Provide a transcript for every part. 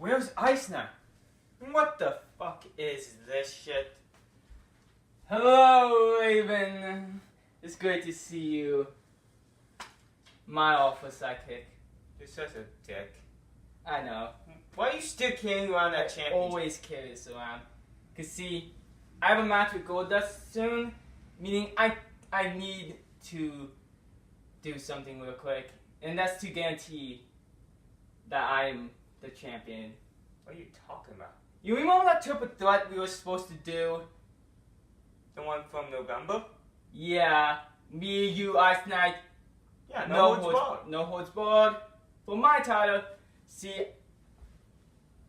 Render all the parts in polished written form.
Where's Ice now? What the fuck is this shit? Hello, Raven. It's great to see you. My awful sidekick. You're such a dick. I know. Why are you still carrying around that I championship? always carry this around. Cause see, I have a match with Goldust soon, meaning I need to do something real quick, and that's to guarantee that I'm the champion. What are you talking about? You remember that triple threat we were supposed to do? The one from November? Yeah, me, you, Ice Knight. Yeah, no holds barred. No holds barred. For my title, see,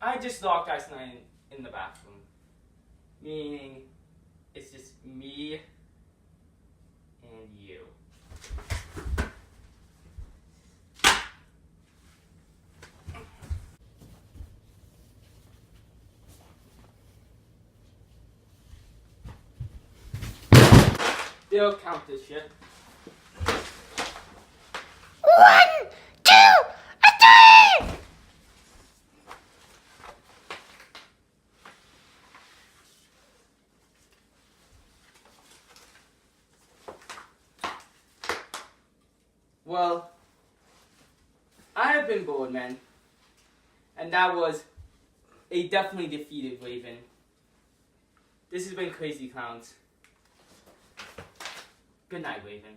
I just locked Ice Knight in the bathroom. Meaning, it's just me and you. They'll count this shit. 1, 2, 3! Well, I have been Birdman, and that was a definitely defeated Raven. This has been Krazy Klowns. Good night, Raven.